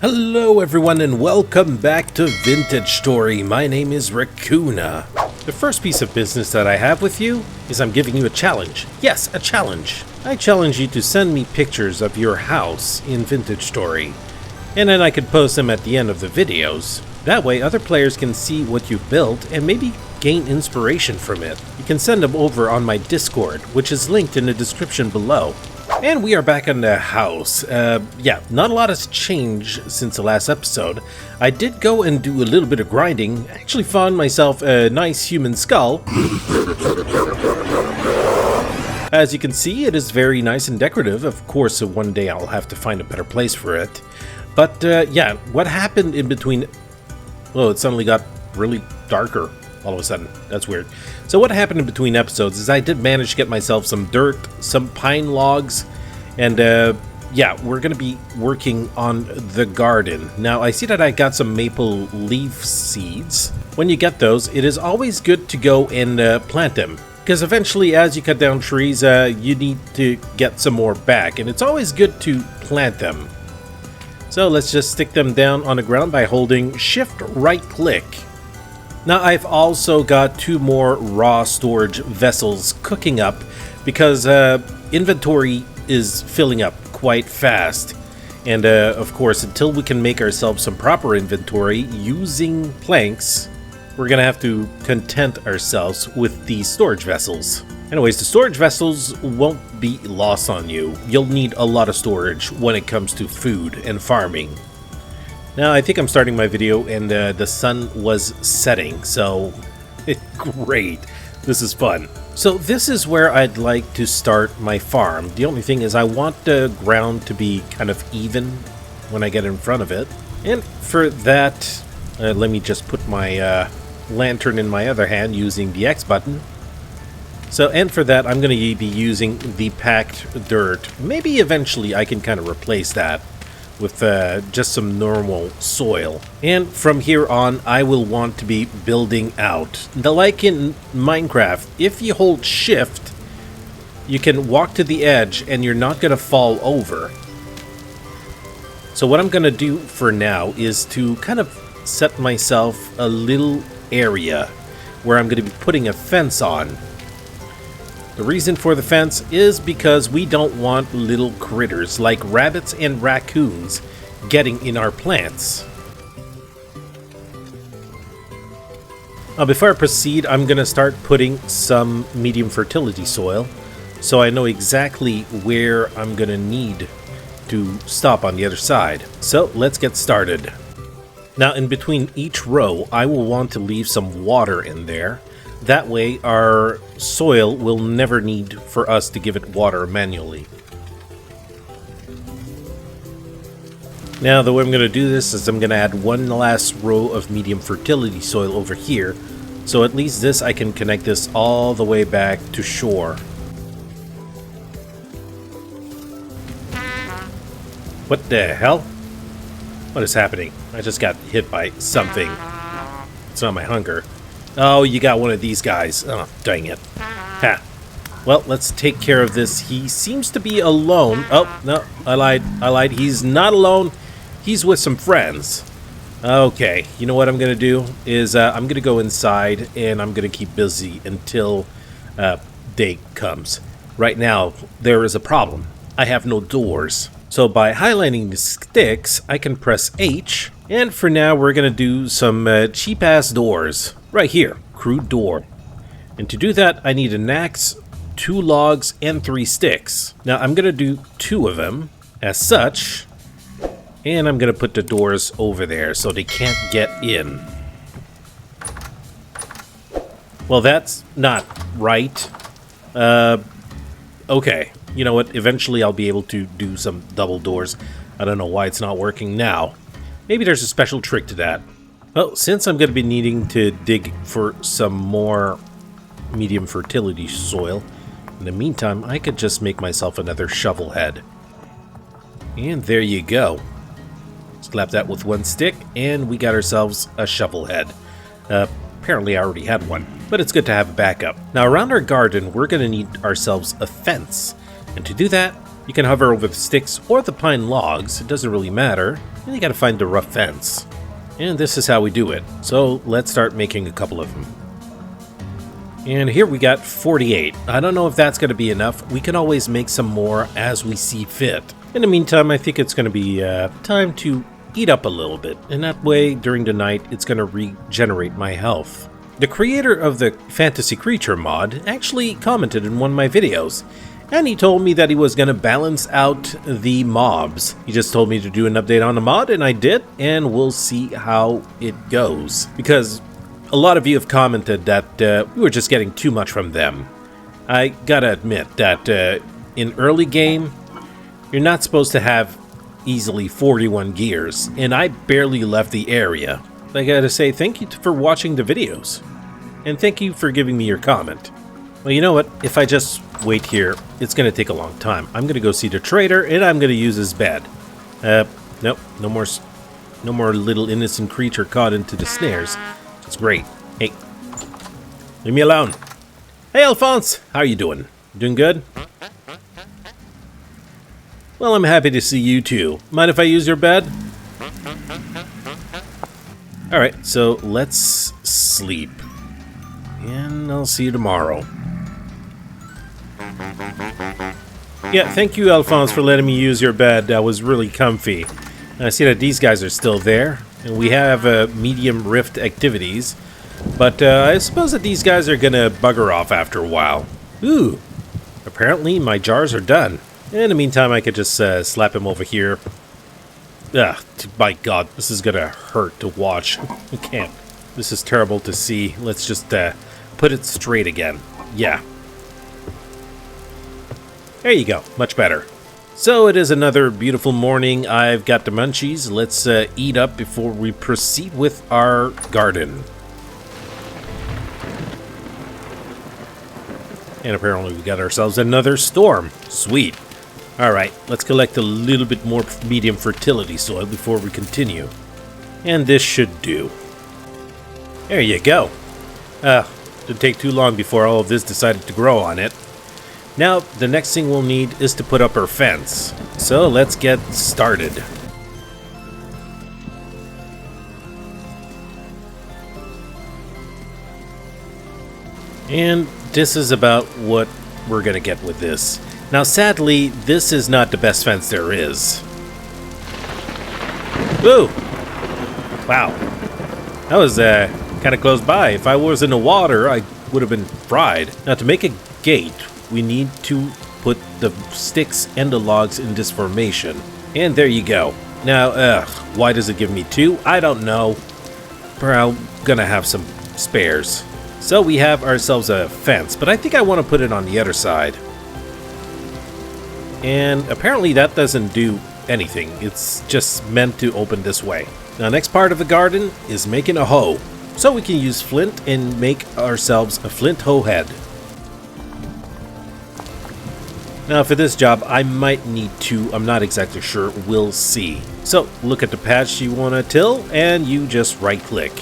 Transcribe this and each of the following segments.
Hello everyone and welcome back to Vintage Story. My name is Rakoona. The first piece of business that I have with you is I'm giving you a challenge. Yes, a challenge. I challenge you to send me pictures of your house in Vintage Story, and then I can post them at the end of the videos. That way other players can see what you've built and maybe gain inspiration from it. You can send them over on my Discord, which is linked in the description below. And we are back in the house. Yeah, not a lot has changed since the last episode. I did go and do a little bit of grinding. I actually found myself a nice human skull. As you can see, it is very nice and decorative. Of course, one day I'll have to find a better place for it. But yeah, what happened in between... Oh, it suddenly got really darker all of a sudden. That's weird. So what happened in between episodes is I did manage to get myself some dirt, some pine logs, and yeah, we're going to be working on the garden. Now, I see that I got some maple leaf seeds. When you get those, it is always good to go and plant them, because eventually as you cut down trees, you need to get some more back, and it's always good to plant them. So let's just stick them down on the ground by holding Shift right click. Now I've also got 2 more raw storage vessels cooking up because inventory is filling up quite fast. And of course, until we can make ourselves some proper inventory using planks, we're gonna have to content ourselves with these storage vessels. Anyways, the storage vessels won't be lost on you. You'll need a lot of storage when it comes to food and farming. Now, I think I'm starting my video and the sun was setting, so great. This is fun. So this is where I'd like to start my farm. The only thing is I want the ground to be kind of even when I get in front of it. And for that, let me just put my lantern in my other hand using the X button. So, and for that, I'm going to be using the packed dirt. Maybe eventually I can kind of replace that with just some normal soil. And from here on, I will want to be building out. Now, like in Minecraft, if you hold shift, you can walk to the edge and you're not going to fall over. So what I'm going to do for now is to kind of set myself a little area where I'm going to be putting a fence on. The reason for the fence is because we don't want little critters like rabbits and raccoons getting in our plants. Now, before I proceed, I'm going to start putting some medium fertility soil so I know exactly where I'm going to need to stop on the other side. So let's get started. Now, in between each row, I will want to leave some water in there. That way, our soil will never need for us to give it water manually. Now, the way I'm going to do this is I'm going to add one last row of medium fertility soil over here. So at least this, I can connect this all the way back to shore. What the hell? What is happening? I just got hit by something. It's not my hunger. Oh, you got one of these guys. Oh, dang it. Ha. Well, let's take care of this. He seems to be alone. Oh, no, I lied. He's not alone. He's with some friends. Okay, you know what I'm going to do is I'm going to go inside and I'm going to keep busy until day comes. Right now, there is a problem. I have no doors. So by highlighting the sticks, I can press H. And for now, we're going to do some cheap-ass doors. Right here, crude door. And to do that, I need an axe, 2 logs, and 3 sticks. Now, I'm going to do 2 of them as such. And I'm going to put the doors over there so they can't get in. Well, that's not right. Okay, you know what? Eventually, I'll be able to do some double doors. I don't know why it's not working now. Maybe there's a special trick to that. Well, since I'm going to be needing to dig for some more medium fertility soil, in the meantime, I could just make myself another shovel head. And there you go. Slap that with 1 stick, and we got ourselves a shovel head. Apparently I already had one, but it's good to have a backup. Now, around our garden, we're going to need ourselves a fence. And to do that, You can hover over the sticks or the pine logs, it doesn't really matter, and you gotta find the rough fence. And this is how we do it. So let's start making a couple of them. And here we got 48. I don't know if that's going to be enough. We can always make some more as we see fit. In the meantime, I think it's going to be time to eat up a little bit. And that way, during the night, it's going to regenerate my health. The creator of the Fantasy Creature mod actually commented in one of my videos. And he told me that he was going to balance out the mobs. He just told me to do an update on the mod, and I did. And we'll see how it goes. Because a lot of you have commented that we were just getting too much from them. I gotta admit that in early game, you're not supposed to have easily 41 gears, and I barely left the area. I gotta say thank you for watching the videos, and thank you for giving me your comment. Well, you know what? If I just wait here, it's gonna take a long time. I'm gonna go see the trader, and I'm gonna use his bed. Nope, no more little innocent creature caught into the snares. It's great. Hey, leave me alone. Hey, Alphonse, how are you doing? Doing good? Well, I'm happy to see you too. Mind if I use your bed? Alright, so let's sleep. And I'll see you tomorrow. Yeah, thank you, Alphonse, for letting me use your bed. That was really comfy. I see that these guys are still there. And we have medium rift activities, but I suppose that these guys are gonna bugger off after a while. Ooh, apparently my jars are done. In the meantime, I could just slap him over here. Ugh, my god, this is gonna hurt to watch. I can't. This is terrible to see. Let's just put it straight again. Yeah. There you go, much better. So it is another beautiful morning. I've got the munchies. Let's eat up before we proceed with our garden. And apparently we got ourselves another storm. Sweet. Alright, let's collect a little bit more medium fertility soil before we continue. And this should do. There you go. Didn't take too long before all of this decided to grow on it. Now, the next thing we'll need is to put up our fence. So let's get started. And this is about what we're gonna get with this. Now, sadly, this is not the best fence there is. Woo! Wow. That was kind of close by. If I was in the water, I would have been fried. Now, to make a gate, we need to put the sticks and the logs in this formation. And there you go. Now, why does it give me 2? I don't know. But I'm gonna have some spares. So we have ourselves a fence, but I think I want to put it on the other side. And apparently that doesn't do anything. It's just meant to open this way. Now, next part of the garden is making a hoe. So we can use flint and make ourselves a flint hoe head. Now for this job, I might need 2, I'm not exactly sure, we'll see. So look at the patch you want to till, and you just right click.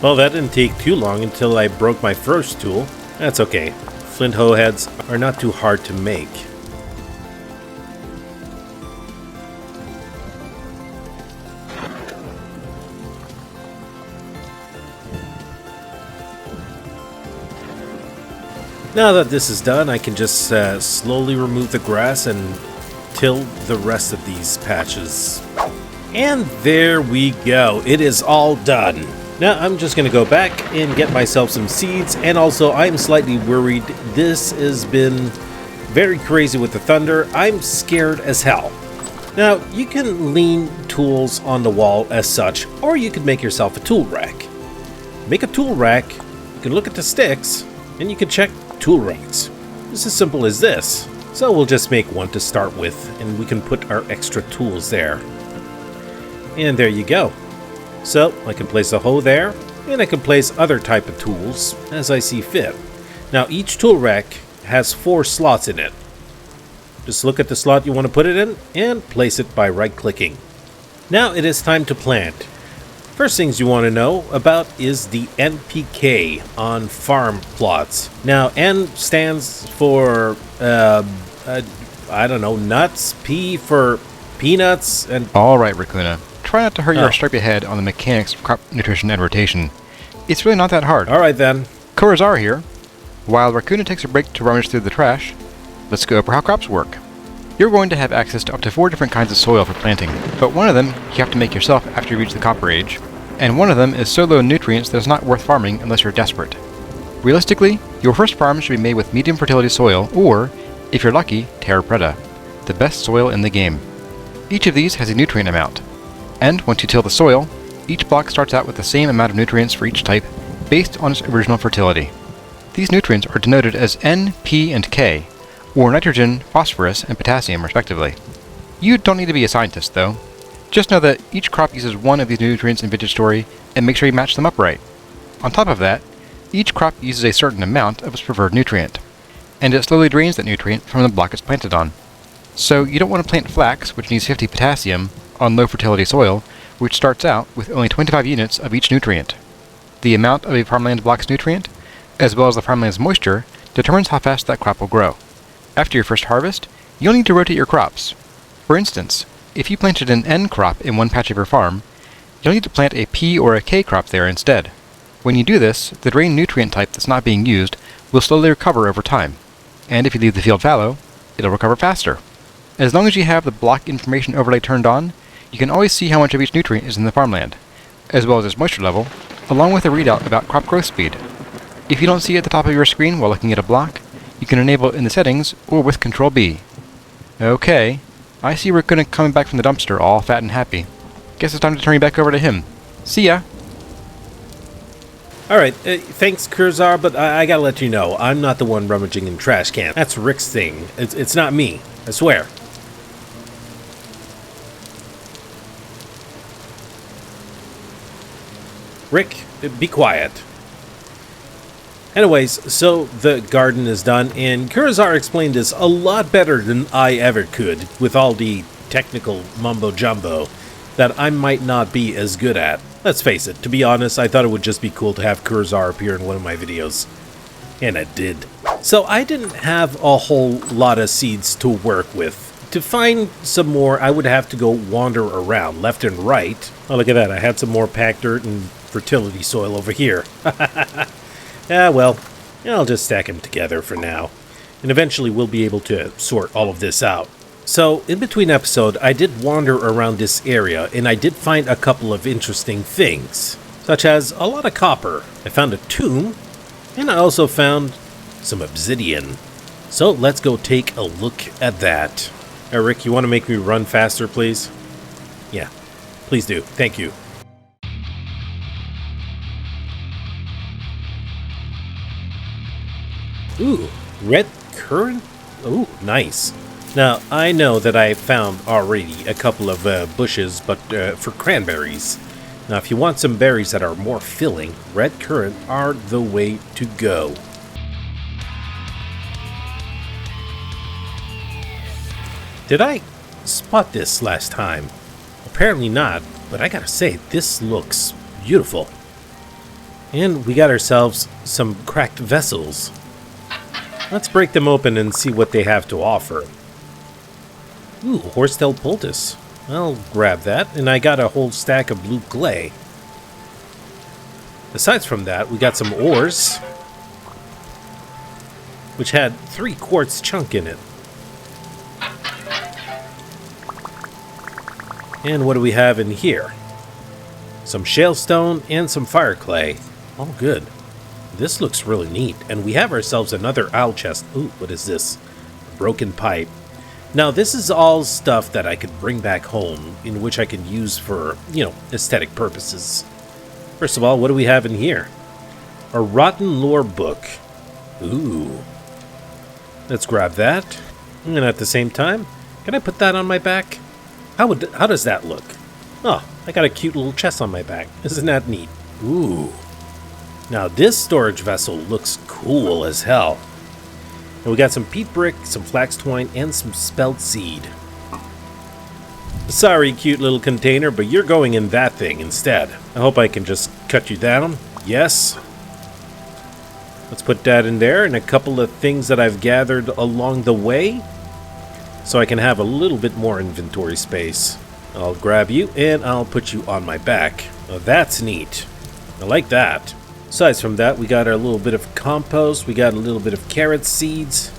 Well, that didn't take too long until I broke my first tool. That's okay, flint hoe heads are not too hard to make. Now that this is done, I can just slowly remove the grass and till the rest of these patches. And there we go. It is all done. Now I'm just going to go back and get myself some seeds, and also I'm slightly worried. This has been very crazy with the thunder. I'm scared as hell. Now you can lean tools on the wall as such, or you could make yourself a tool rack. Make a tool rack, you can look at the sticks, and you can check tool racks. It's as simple as this. So we'll just make one to start with, and we can put our extra tools there. And there you go. So I can place a hoe there, and I can place other type of tools as I see fit. Now each tool rack has 4 slots in it. Just look at the slot you want to put it in, and place it by right clicking. Now it is time to plant. First things you want to know about is the NPK on farm plots. Now, N stands for, I don't know, nuts, P for peanuts, and... Alright, Rakoona. Try not to hurt your stripy head on the mechanics of crop nutrition and rotation. It's really not that hard. Alright then. Kurazarrh here. While Rakoona takes a break to rummage through the trash, let's go over how crops work. You're going to have access to up to 4 different kinds of soil for planting, but one of them you have to make yourself after you reach the copper age, and one of them is so low in nutrients that it's not worth farming unless you're desperate. Realistically, your first farm should be made with medium fertility soil, or, if you're lucky, Terra Preta, the best soil in the game. Each of these has a nutrient amount, and once you till the soil, each block starts out with the same amount of nutrients for each type, based on its original fertility. These nutrients are denoted as N, P, and K, or nitrogen, phosphorus, and potassium, respectively. You don't need to be a scientist, though. Just know that each crop uses one of these nutrients in Vintage Story, and make sure you match them up right. On top of that, each crop uses a certain amount of its preferred nutrient, and it slowly drains that nutrient from the block it's planted on. So you don't want to plant flax, which needs 50 potassium, on low fertility soil, which starts out with only 25 units of each nutrient. The amount of a farmland block's nutrient, as well as the farmland's moisture, determines how fast that crop will grow. After your first harvest, you'll need to rotate your crops. For instance, if you planted an N crop in one patch of your farm, you'll need to plant a P or a K crop there instead. When you do this, the drained nutrient type that's not being used will slowly recover over time, and if you leave the field fallow, it'll recover faster. As long as you have the block information overlay turned on, you can always see how much of each nutrient is in the farmland, as well as its moisture level, along with a readout about crop growth speed. If you don't see it at the top of your screen while looking at a block, you can enable it in the settings or with Control B. Okay, I see Rakoona coming back from the dumpster all fat and happy. Guess it's time to turn you back over to him. See ya! Alright, thanks Kurazarrh, but I gotta let you know, I'm not the one rummaging in trash cans. That's Rick's thing. It's not me, I swear. Rick, be quiet. Anyways, so the garden is done, and Kurazarrh explained this a lot better than I ever could, with all the technical mumbo-jumbo that I might not be as good at. Let's face it, to be honest, I thought it would just be cool to have Kurazarrh appear in one of my videos. And it did. So I didn't have a whole lot of seeds to work with. To find some more, I would have to go wander around, left and right. Oh, look at that, I had some more packed dirt and fertility soil over here. Yeah, well, I'll just stack them together for now, and eventually we'll be able to sort all of this out. So, in between episodes, I did wander around this area, and I did find a couple of interesting things, such as a lot of copper. I found a tomb, and I also found some obsidian. So, let's go take a look at that. Rick, you want to make me run faster, please? Yeah, please do. Thank you. Ooh, red currant? Ooh, nice. Now, I know that I found already a couple of bushes, but for cranberries. Now, if you want some berries that are more filling, red currant are the way to go. Did I spot this last time? Apparently not, but I gotta say, this looks beautiful. And we got ourselves some cracked vessels. Let's break them open and see what they have to offer. Ooh, horsetail poultice. I'll grab that, and I got a whole stack of blue clay. Aside from that, we got some ores, which had 3 quartz chunk in it. And what do we have in here? Some shale stone and some fire clay. All good. This looks really neat, and we have ourselves another owl chest. Ooh, what is this? A broken pipe. Now, this is all stuff that I could bring back home, in which I can use for, aesthetic purposes. First of all, what do we have in here? A rotten lore book. Ooh. Let's grab that. And at the same time, can I put that on my back? How does that look? Oh, I got a cute little chest on my back. Isn't that neat? Ooh. Now this storage vessel looks cool as hell. And we got some peat brick, some flax twine, and some spelt seed. Sorry, cute little container, but you're going in that thing instead. I hope I can just cut you down. Yes. Let's put that in there, and a couple of things that I've gathered along the way, so I can have a little bit more inventory space. I'll grab you, and I'll put you on my back. Now that's neat. I like that. Aside from that, we got our little bit of compost, we got a little bit of carrot seeds.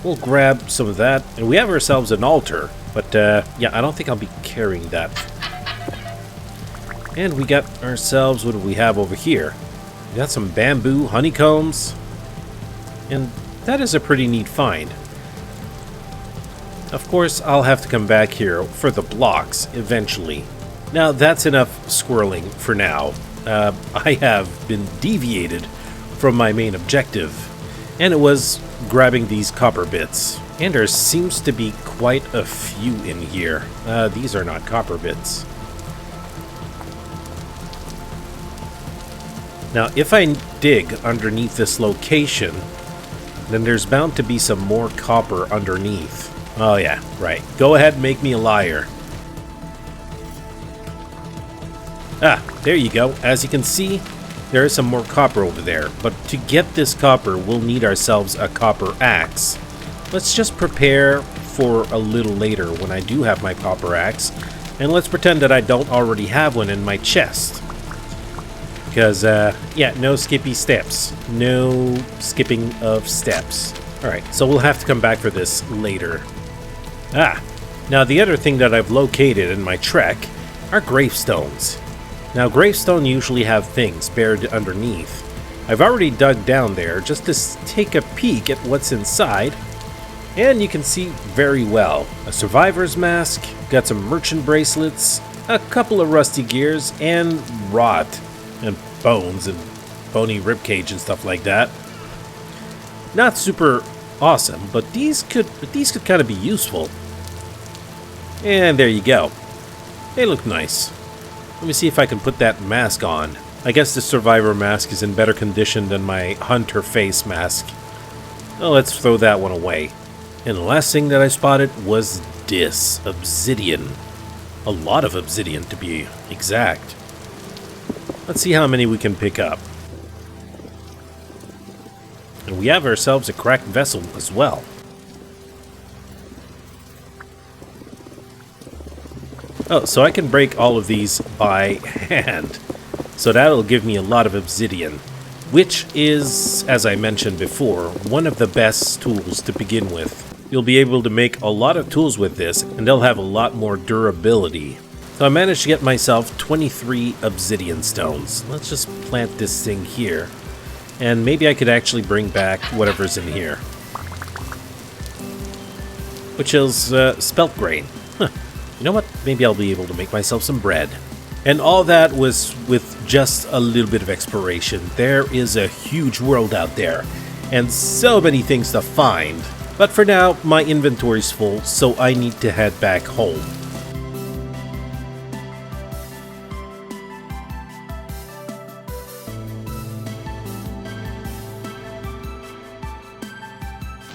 We'll grab some of that, and we have ourselves an altar, but yeah, I don't think I'll be carrying that. And we got ourselves, what do we have over here? We got some bamboo honeycombs, and that is a pretty neat find. Of course, I'll have to come back here for the blocks eventually. Now, that's enough squirreling for now. I have been deviated from my main objective, and it was grabbing these copper bits. And there seems to be quite a few in here. These are not copper bits. Now, if I dig underneath this location, then there's bound to be some more copper underneath. Oh yeah, right. Go ahead and make me a liar. Ah, there you go. As you can see, there is some more copper over there. But to get this copper, we'll need ourselves a copper axe. Let's just prepare for a little later when I do have my copper axe. And let's pretend that I don't already have one in my chest. Because, yeah, no skippy steps. No skipping of steps. Alright, so we'll have to come back for this later. Ah, now the other thing that I've located in my trek are gravestones. Now, gravestones usually have things buried underneath. I've already dug down there just to take a peek at what's inside, and you can see very well. A survivor's mask, got some merchant bracelets, a couple of rusty gears, and rot. And bones and bony ribcage and stuff like that. Not super awesome, but these could kind of be useful. And there you go. They look nice. Let me see if I can put that mask on. I guess the survivor mask is in better condition than my hunter face mask. Oh, let's throw that one away. And the last thing that I spotted was this obsidian. A lot of obsidian, to be exact. Let's see how many we can pick up. And we have ourselves a cracked vessel as well. Oh, so I can break all of these by hand. So that'll give me a lot of obsidian, which is, as I mentioned before, one of the best tools to begin with. You'll be able to make a lot of tools with this, and they'll have a lot more durability. So I managed to get myself 23 obsidian stones. Let's just plant this thing here. And maybe I could actually bring back whatever's in here. Which is spelt grain. Huh. You know what? Maybe I'll be able to make myself some bread. And all that was with just a little bit of exploration. There is a huge world out there. And so many things to find. But for now, my inventory's full, so I need to head back home.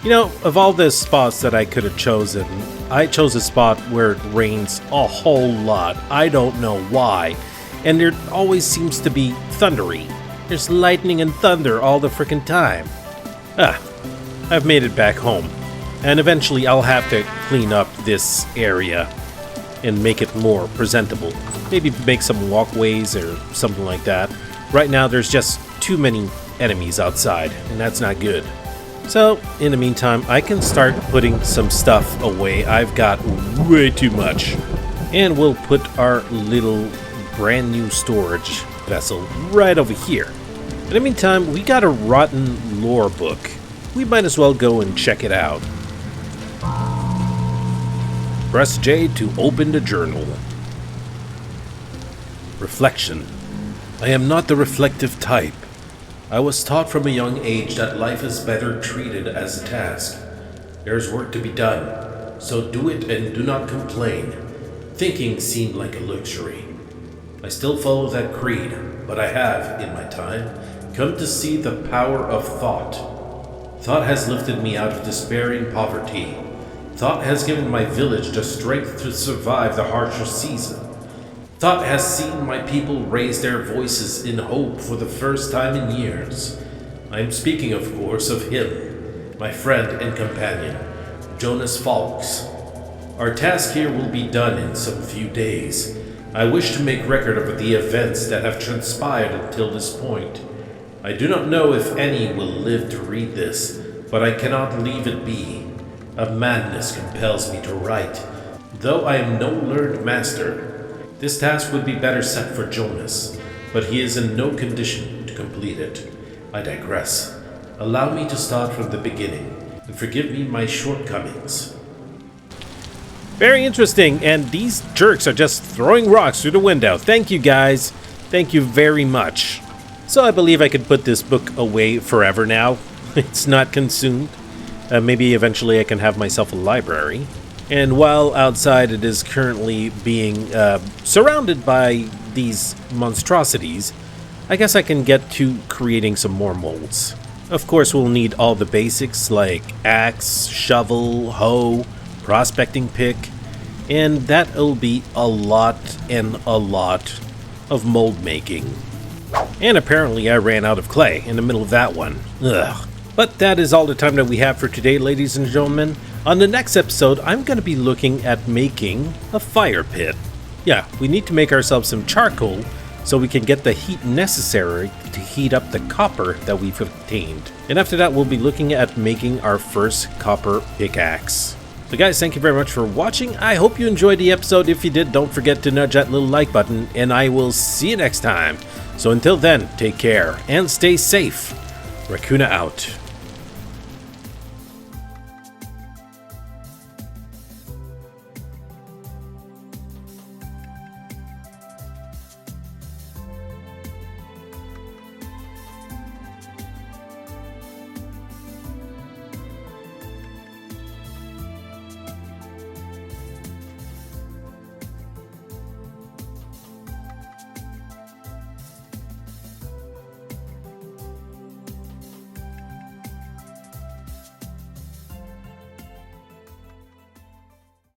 You know, of all the spots that I could have chosen, I chose a spot where it rains a whole lot. I don't know why. And there always seems to be thundery. There's lightning and thunder all the frickin' time. Ah, I've made it back home. And eventually I'll have to clean up this area and make it more presentable. Maybe make some walkways or something like that. Right now there's just too many enemies outside, and that's not good. So, in the meantime, I can start putting some stuff away. I've got way too much. And we'll put our little brand new storage vessel right over here. In the meantime, we got a rotten lore book. We might as well go and check it out. Press J to open the journal. Reflection. I am not the reflective type. I was taught from a young age that life is better treated as a task. There's work to be done, so do it and do not complain. Thinking seemed like a luxury. I still follow that creed, but I have, in my time, come to see the power of thought. Thought has lifted me out of despairing poverty. Thought has given my village the strength to survive the harsher season. Thought has seen my people raise their voices in hope for the first time in years. I am speaking, of course, of him, my friend and companion, Jonas Falks. Our task here will be done in some few days. I wish to make record of the events that have transpired until this point. I do not know if any will live to read this, but I cannot leave it be. A madness compels me to write. Though I am no learned master, this task would be better set for Jonas, but he is in no condition to complete it. I digress. Allow me to start from the beginning, and forgive me my shortcomings. Very interesting, and these jerks are just throwing rocks through the window. Thank you, guys. Thank you very much. So I believe I could put this book away forever now. It's not consumed. Maybe eventually I can have myself a library. And while outside it is currently being surrounded by these monstrosities, I guess I can get to creating some more molds. Of course, we'll need all the basics like axe, shovel, hoe, prospecting pick, and that'll be a lot and a lot of mold making. And apparently I ran out of clay in the middle of that one. Ugh. But that is all the time that we have for today, ladies and gentlemen. On the next episode, I'm going to be looking at making a fire pit. Yeah, we need to make ourselves some charcoal so we can get the heat necessary to heat up the copper that we've obtained. And after that, we'll be looking at making our first copper pickaxe. So guys, thank you very much for watching. I hope you enjoyed the episode. If you did, don't forget to nudge that little like button, and I will see you next time. So until then, take care and stay safe. Rakoona out.